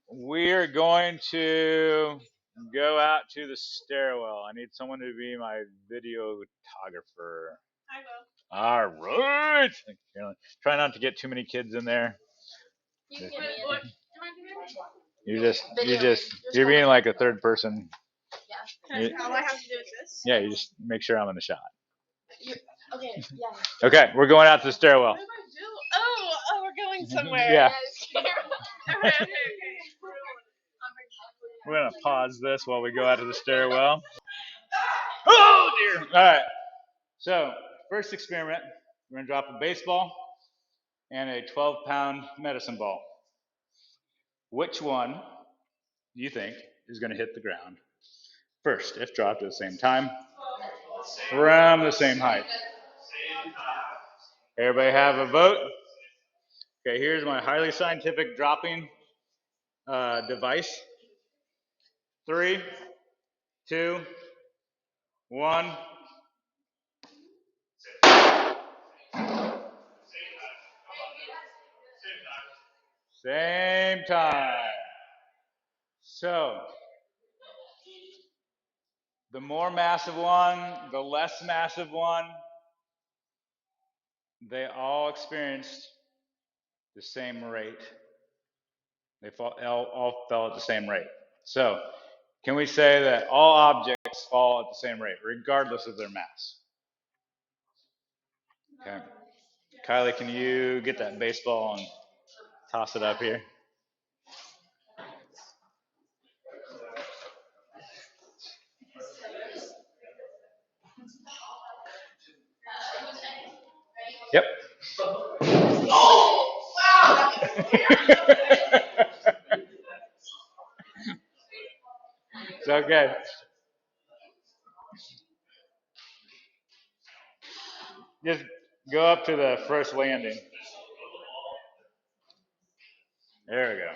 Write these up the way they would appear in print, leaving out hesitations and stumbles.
we're going to go out to the stairwell. I need someone to be my videographer. All right. Try not to get too many kids in there. You're being like a third person. All I have to do is this. Yeah, you just make sure I'm in the shot. Okay. Yeah. Okay, we're going out to the stairwell. What do I do? Oh, we're going somewhere. Yeah. Okay. We're gonna pause this while we go out to the stairwell. Oh dear. All right. So first experiment, we're gonna drop a baseball and a 12-pound medicine ball. Which one do you think is going to hit the ground first, if dropped at the same time, from the same height? Everybody have a vote? Okay, here's my highly scientific dropping device. 3, 2, 1. Same time. So, the more massive one, the less massive one, they all experienced the same rate. They all fell at the same rate. So, can we say that all objects fall at the same rate, regardless of their mass? Okay. Kylie, can you get that baseball and toss it up here? Yep. Oh, wow! It's okay. Just go up to the first landing. There we go.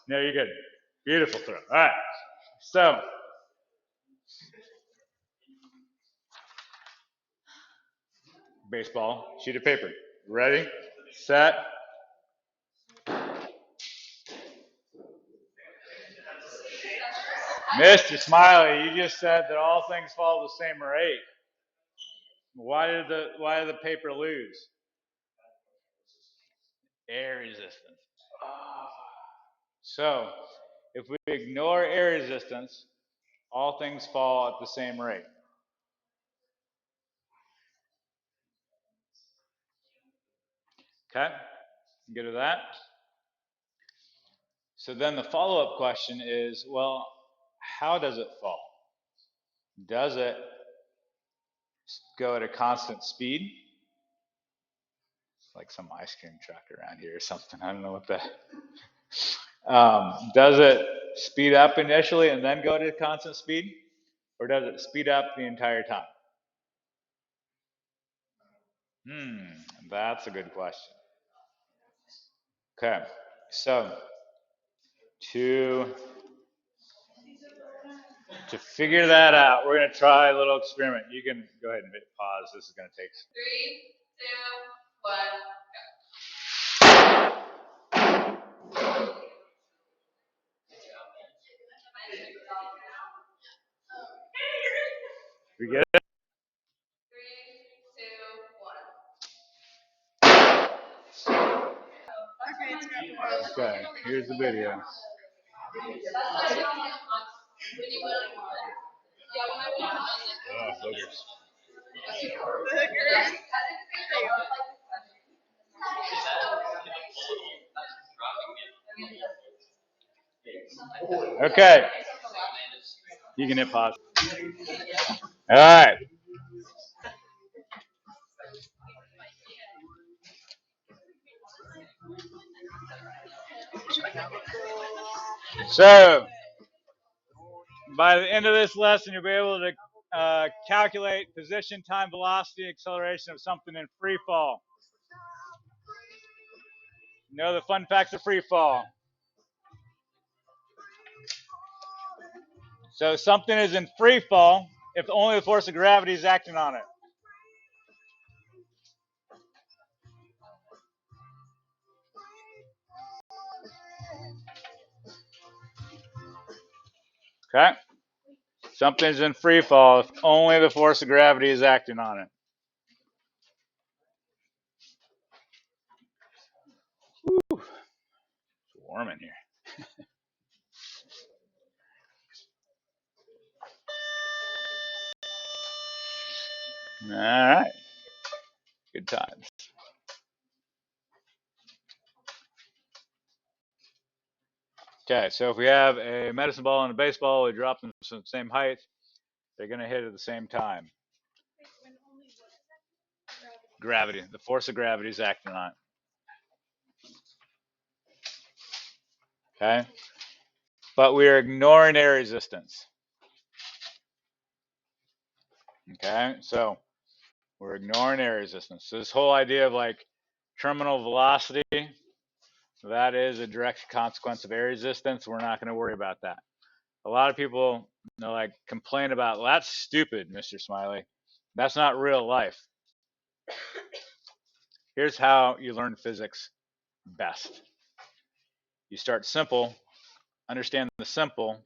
No, you're good. Beautiful throw. All right. So, baseball, sheet of paper. Ready, set. Mr. Smiley, you just said that all things follow the same rate. Why did the paper lose? Air resistance. So, if we ignore air resistance, all things fall at the same rate. Okay? Good with that? So then the follow-up question is, well, how does it fall? Does it go at a constant speed? It's like some ice cream truck around here or something. I don't know what that. Does it speed up initially and then go to constant speed? Or does it speed up the entire time? That's a good question. Okay, so to figure that out, we're going to try a little experiment. You can go ahead and hit pause. This is going to take 3, 2, 1, go. We get it? 3, 2, 1. Okay, here's the video. Oh, boogers. Okay. You can hit pause. All right. So, by the end of this lesson, you'll be able to calculate position, time, velocity, acceleration of something in free fall. You know the fun facts of free fall. So something is in free fall if only the force of gravity is acting on it. Okay? Something's in free fall if only the force of gravity is acting on it. Whew. It's warm in here. All right. Good times. Okay, so if we have a medicine ball and a baseball, we drop them from the same height. They're going to hit at the same time. Gravity. The force of gravity is acting on it. Okay? But we are ignoring air resistance. Okay? So we're ignoring air resistance. So this whole idea of like terminal velocity, that is a direct consequence of air resistance. We're not going to worry about that. A lot of people, like complain about, well, that's stupid, Mr. Smiley. That's not real life. Here's how you learn physics best. You start simple, understand the simple,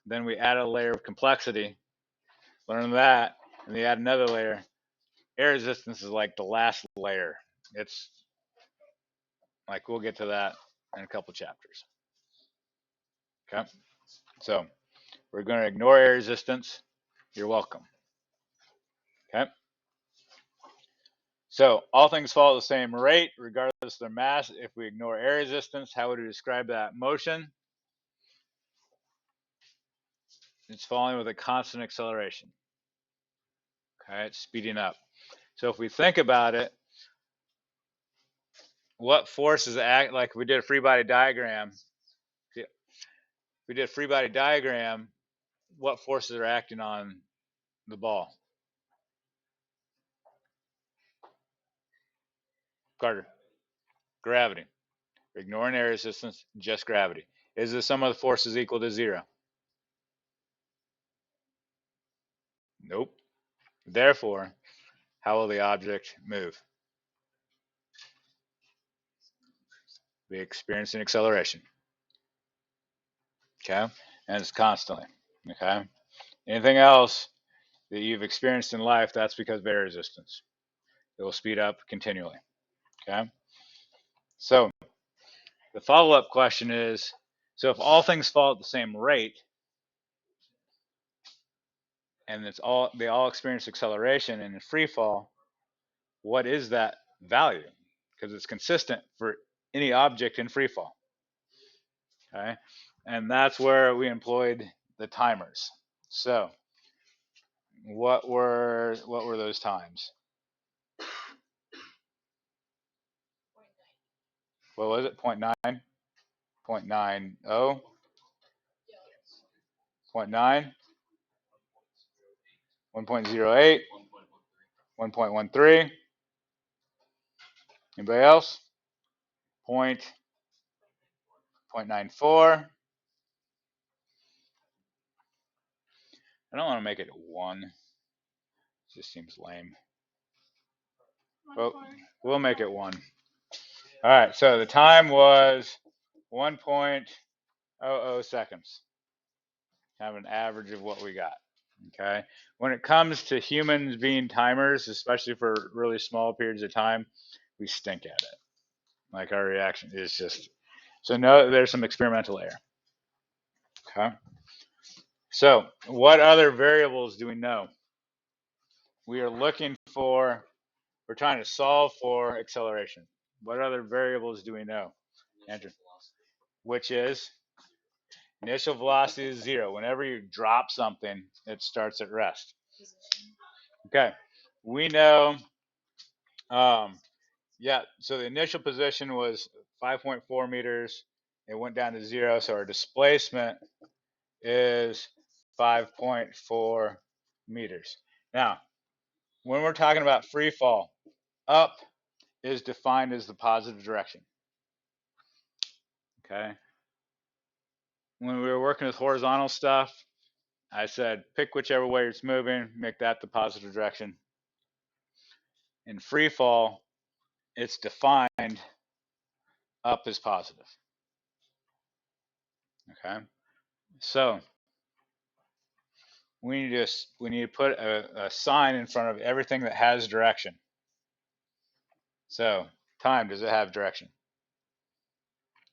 then we add a layer of complexity, learn that, and you add another layer. Air resistance is like the last layer. It's like, we'll get to that in a couple chapters. Okay, so we're going to ignore air resistance. You're welcome. Okay, so all things fall at the same rate regardless of their mass. If we ignore air resistance, how would we describe that motion? It's falling with a constant acceleration. Okay, it's speeding up. So if we think about it, what forces act, like we did a free body diagram. We did a free body diagram. What forces are acting on the ball? Carter. Gravity. Ignoring air resistance, just gravity. Is the sum of the forces equal to 0? Nope. Therefore, how will the object move? Be experiencing acceleration. Okay? And it's constantly. Okay? Anything else that you've experienced in life, that's because of air resistance. It will speed up continually. Okay? So, the follow-up question is, so if all things fall at the same rate, and they all experience acceleration and in free fall, what is that value? Because it's consistent for any object in free fall. Okay, and that's where we employed the timers. So, what were those times? What was it? 0.9, 0.90, 0.9, 1.08, 1.13. Anybody else? 0.94. I don't want to make it 1. It just seems lame. Well, we'll make it 1. All right, so the time was 1.00 seconds. Kind of an average of what we got. Okay. When it comes to humans being timers, especially for really small periods of time, we stink at it. Like our reaction is just, so no, there's some experimental error. Okay. So what other variables do we know? We are looking for, we're trying to solve for acceleration. What other variables do we know? Andrew, which is initial velocity is 0. Whenever you drop something, it starts at rest. Okay. We know, yeah, so the initial position was 5.4 meters. It went down to 0. So our displacement is 5.4 meters. Now, when we're talking about free fall, up is defined as the positive direction. Okay. When we were working with horizontal stuff, I said pick whichever way it's moving, make that the positive direction. In free fall, it's defined up as positive. Okay. So we need to put a sign in front of everything that has direction. So time, does it have direction?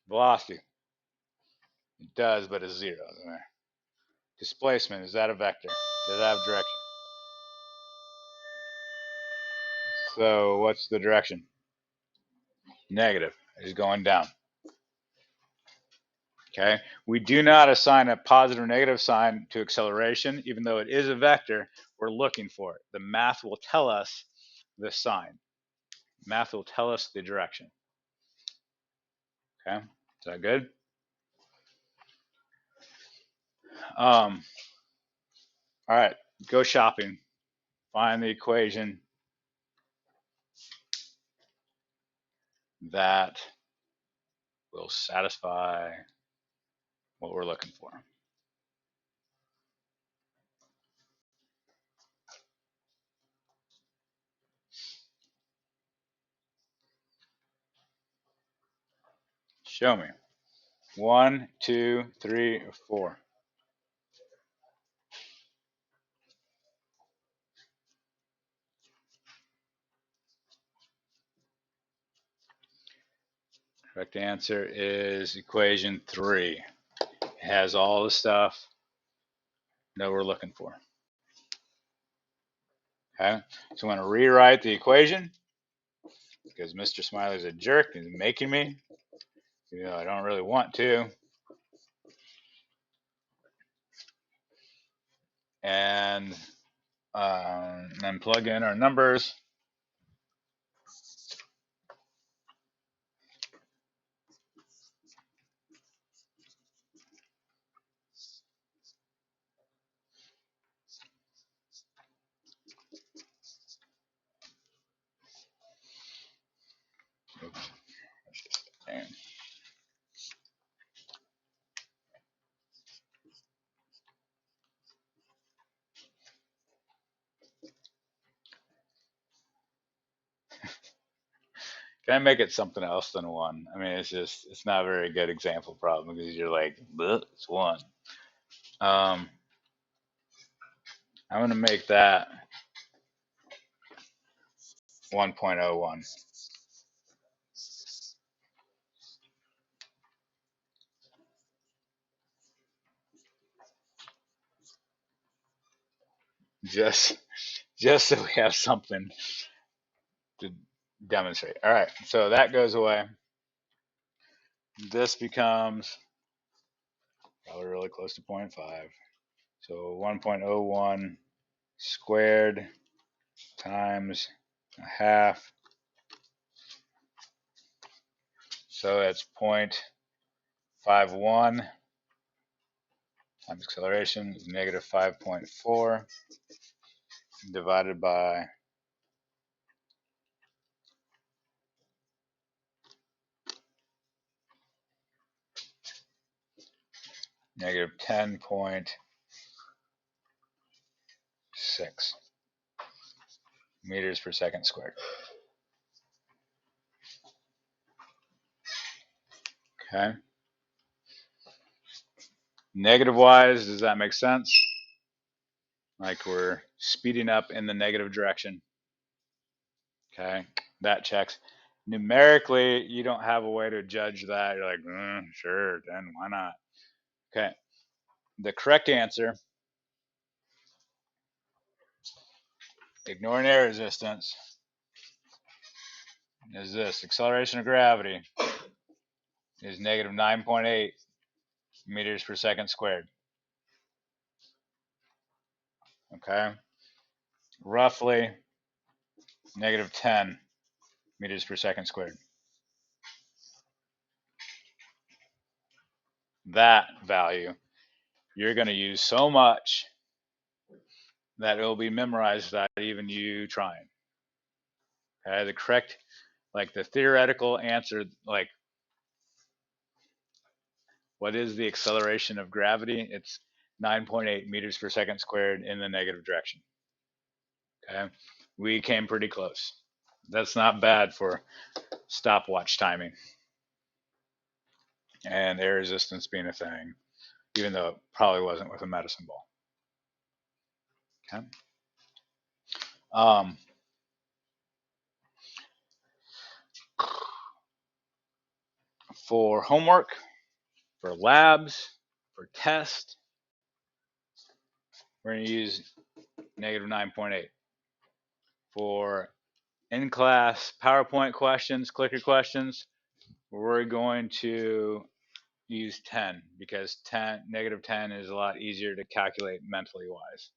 Velocity, it does, but it's 0 in there. Displacement, is that a vector? Does it have direction? So what's the direction? Negative. It's going down. Okay. We do not assign a positive or negative sign to acceleration, even though it is a vector. We're looking for it. The math will tell us the sign. Math will tell us the direction. Okay. Is that good? All right. Go shopping. Find the equation that will satisfy what we're looking for. Show me. 1, 2, 3, or 4. Correct answer is equation 3. It has all the stuff that we're looking for. Okay, so I'm going to rewrite the equation because Mr. Smiley's a jerk. He's making me. You know, I don't really want to. And then plug in our numbers. Oops. Damn. Can I make it something else than 1? I mean, it's not a very good example problem because you're like, it's 1. I'm going to make that 1.01. Just so we have something to demonstrate. All right, so that goes away. This becomes probably really close to 0.5. So 1.01 squared times a half. So that's 0.51 times acceleration is negative 5.4 divided by negative 10.6 meters per second squared. Okay. Negative wise, does that make sense? Like we're speeding up in the negative direction. Okay, that checks. Numerically, you don't have a way to judge that. You're like, sure, then why not? Okay, the correct answer, ignoring air resistance, is this. Acceleration of gravity is negative 9.8 meters per second squared. Okay, roughly negative 10 meters per second squared. That value you're going to use so much that it will be memorized without even you trying. Okay, the correct, like the theoretical answer, like what is the acceleration of gravity? It's 9.8 meters per second squared in the negative direction. Okay, we came pretty close. That's not bad for stopwatch timing and air resistance being a thing, even though it probably wasn't with a medicine ball. Okay. Um, for homework, for labs, for tests, we're going to use negative 9.8. For in-class PowerPoint questions, clicker questions, we're going to use 10 because negative 10 is a lot easier to calculate mentally wise.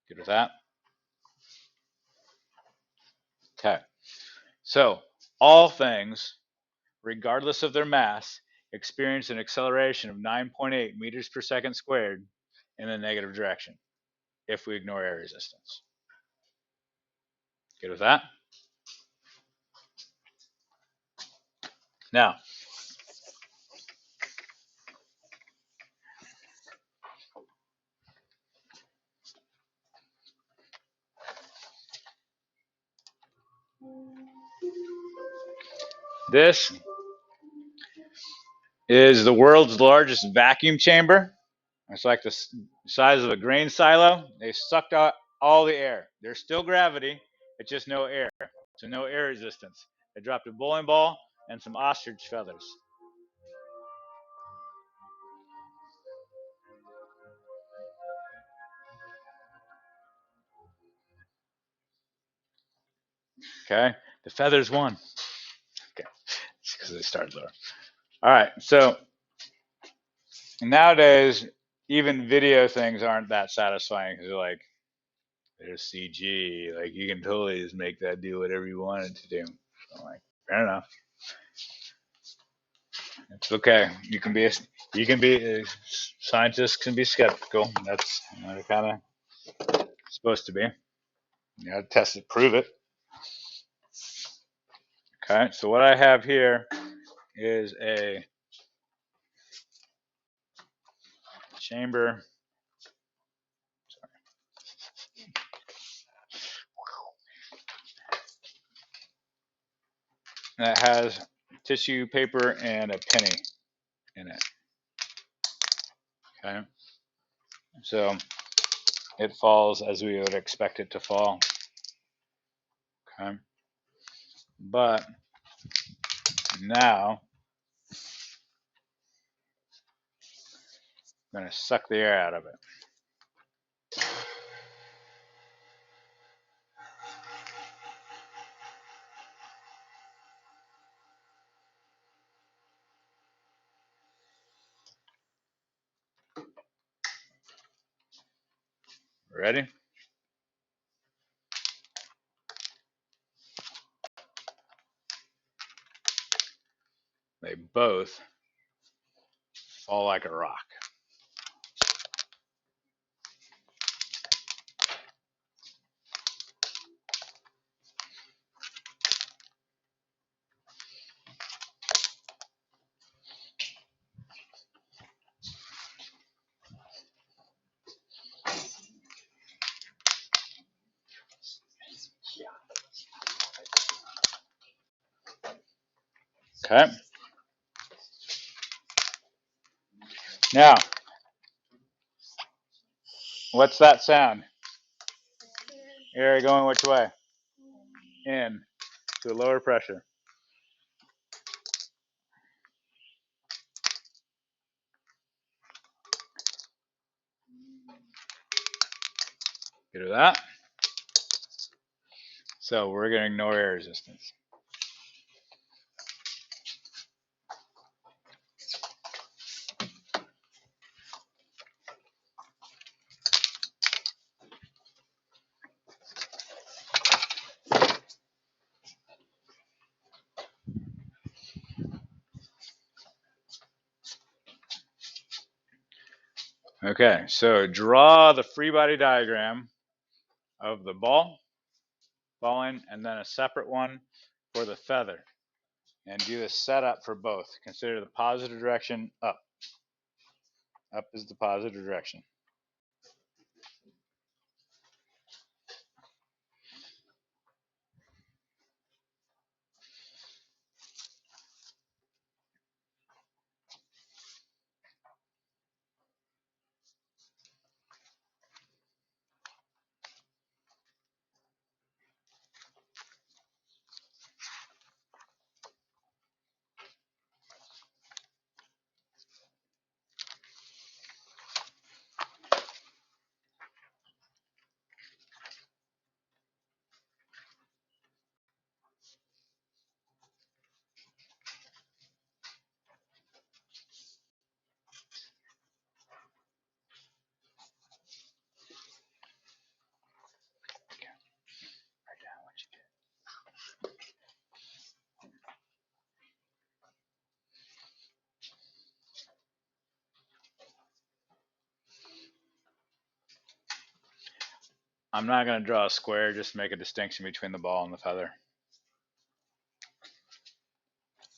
Good with that? Okay. So all things, regardless of their mass, experience an acceleration of 9.8 meters per second squared in the negative direction if we ignore air resistance. Good with that? Now, this is the world's largest vacuum chamber. It's like the size of a grain silo. They sucked out all the air. There's still gravity, it's just no air. So no air resistance. They dropped a bowling ball and some ostrich feathers. Okay, the feathers won. Okay, because they started lower. All right, so nowadays, even video things aren't that satisfying because they're like, there's CG. Like you can totally just make that do whatever you want it to do. So I'm like, fair enough. It's okay. Scientists can be skeptical. That's what it kind of supposed to be. You got to test it, prove it. Okay, so what I have here is a chamber. That has tissue paper and a penny in it. Okay, so it falls as we would expect it to fall. Okay, but now I'm going to suck the air out of it. Ready? They both fall like a rock. Okay. Now, what's that sound? Air going which way? In to a lower pressure. Get rid of that. So we're getting no air resistance. Okay, so draw the free body diagram of the ball falling and then a separate one for the feather. And do the setup for both. Consider the positive direction up. Up is the positive direction. I'm not going to draw a square, just to make a distinction between the ball and the feather.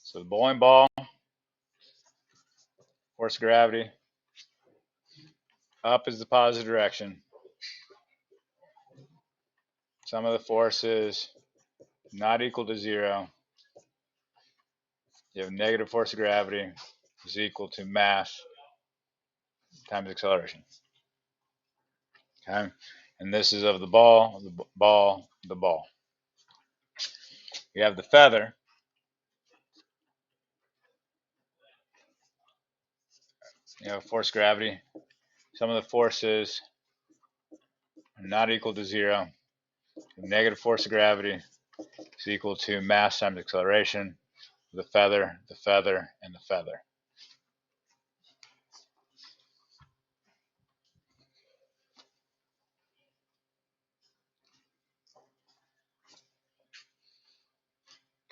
So the bowling ball, force of gravity, up is the positive direction. Sum of the forces not equal to 0. You have negative force of gravity is equal to mass times acceleration. Okay, and this is of the ball, the ball, the ball. You have the feather. You have force of gravity. Sum of the forces are not equal to 0. Negative force of gravity is equal to mass times acceleration. The feather, and the feather.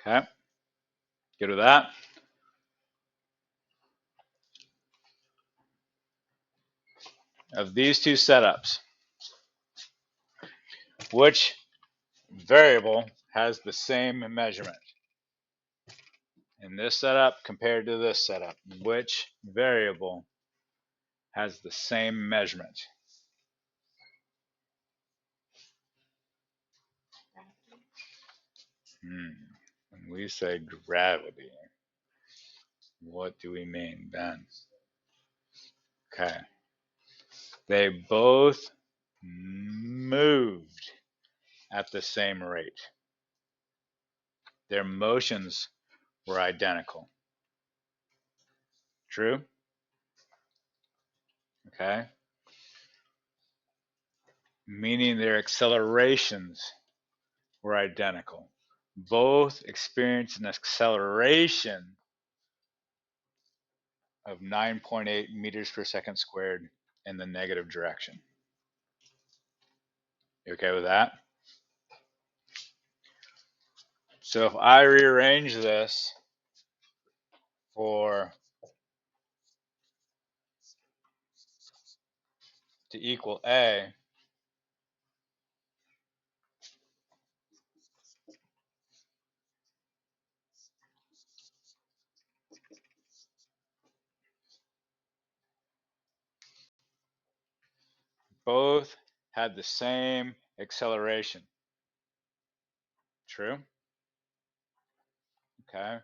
Okay, good with that. Of these two setups, which variable has the same measurement? In this setup compared to this setup, which variable has the same measurement? When we say gravity, what do we mean, Ben? Okay. They both moved at the same rate. Their motions were identical. True? Okay. Meaning their accelerations were identical. Both experienced an acceleration of 9.8 meters per second squared in the negative direction. You okay with that? So if I rearrange this to equal A, both had the same acceleration. True? Okay.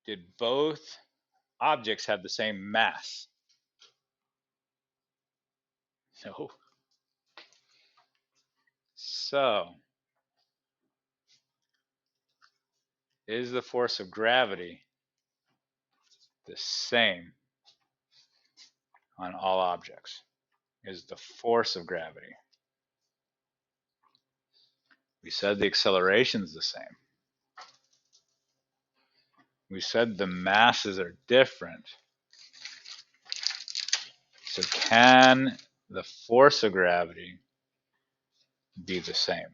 Did both objects have the same mass? No. So, is the force of gravity the same on all objects? Is the force of gravity? We said the acceleration is the same. We said the masses are different. So can the force of gravity be the same?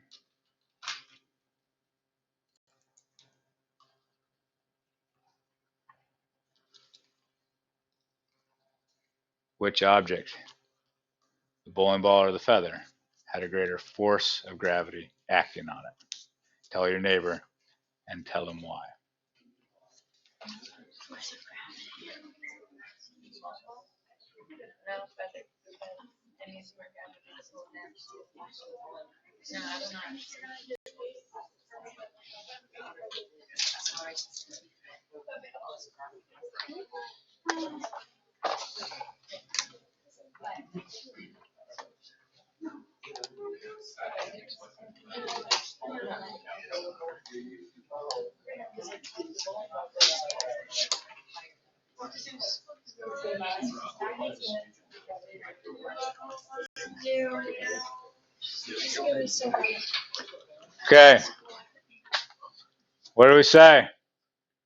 Which object, the bowling ball or the feather, had a greater force of gravity acting on it? Tell your neighbor and tell them why. Okay. What do we say?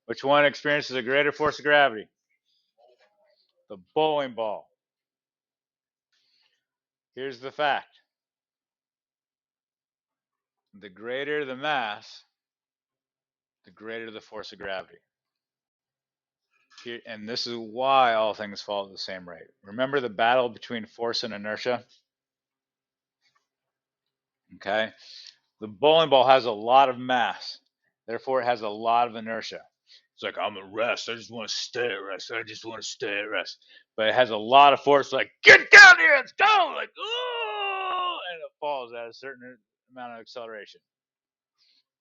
Which one experiences a greater force of gravity? The bowling ball. Here's the fact. The greater the mass, the greater the force of gravity. Here, and this is why all things fall at the same rate. Remember the battle between force and inertia? Okay? The bowling ball has a lot of mass. Therefore, it has a lot of inertia. It's like, I'm at rest. I just want to stay at rest. I just want to stay at rest. But it has a lot of force, like, get down here, let's go! Like, oh! And it falls at a certain amount of acceleration.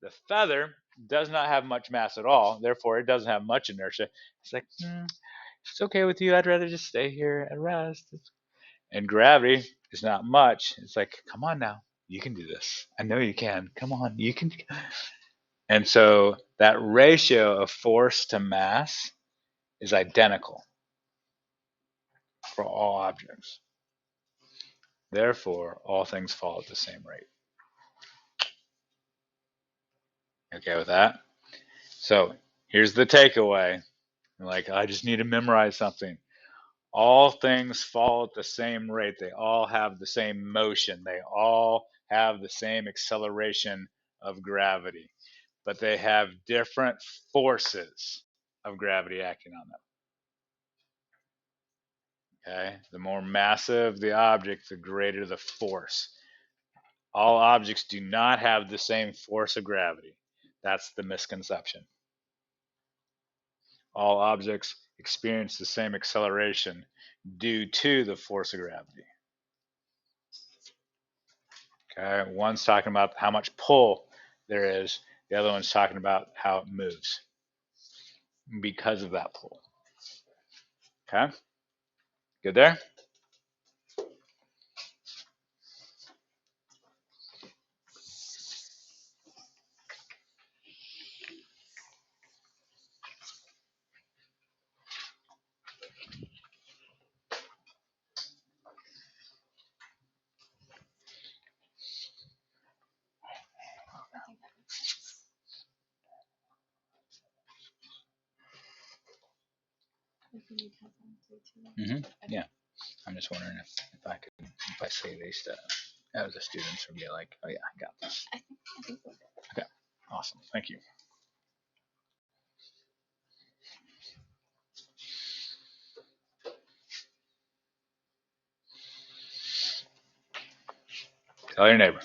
The feather does not have much mass at all. Therefore, it doesn't have much inertia. It's like, it's okay with you. I'd rather just stay here at rest. And gravity is not much. It's like, come on now. You can do this. I know you can. Come on. You can. And so that ratio of force to mass is identical for all objects. Therefore, all things fall at the same rate. Okay with that? So here's the takeaway. Like, I just need to memorize something. All things fall at the same rate. They all have the same motion. They all have the same acceleration of gravity, but they have different forces of gravity acting on them. Okay? The more massive the object, the greater the force. All objects do not have the same force of gravity. That's the misconception. All objects experience the same acceleration due to the force of gravity. Okay, one's talking about how much pull there is, the other one's talking about how it moves because of that pull. Okay, good there? Yeah, I'm just wondering if I say these stuff, the students would be like, oh yeah, I got this. I think so. Okay, awesome, thank you. Tell your neighbor.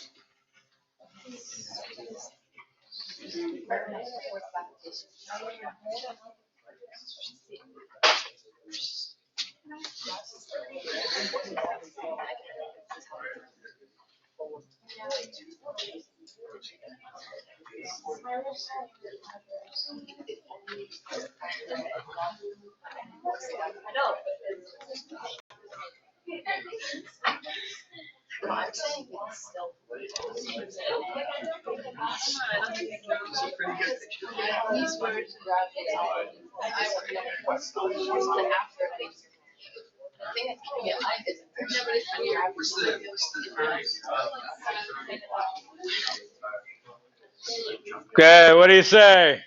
Okay, what do you say?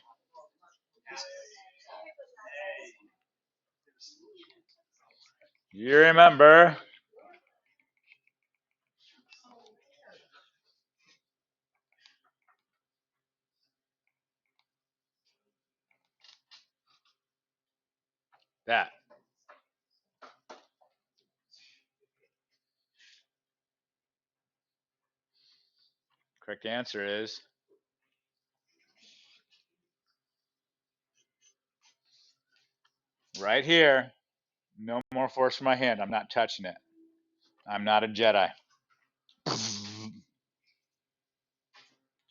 You remember that. Correct answer is right here. No more force from my hand. I'm not touching it. I'm not a Jedi.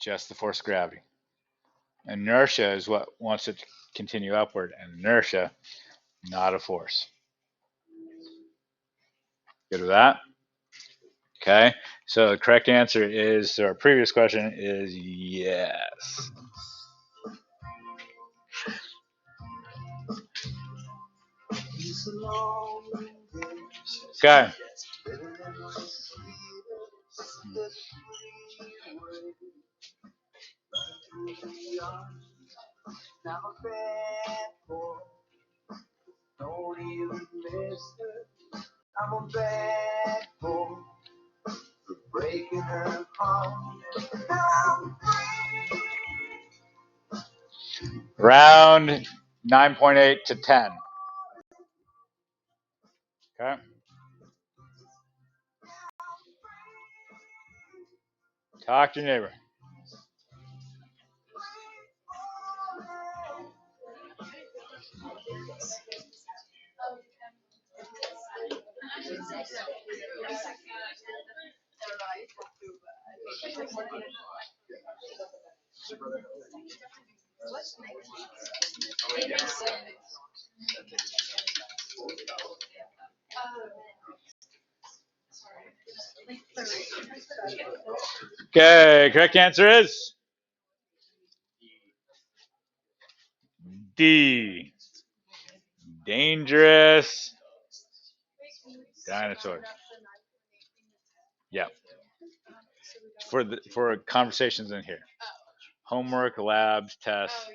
Just the force of gravity. Inertia is what wants it to continue upward, and inertia, not a force. Good with that? Okay, so the correct answer is, our previous question is yes. Okay. I'm a bad boy for breaking her heart. Round 9.8 to 10. Okay. Talk to your neighbor. Okay, correct answer is D. Dangerous dinosaurs. Yeah, for conversations in here. Homework, labs, tests.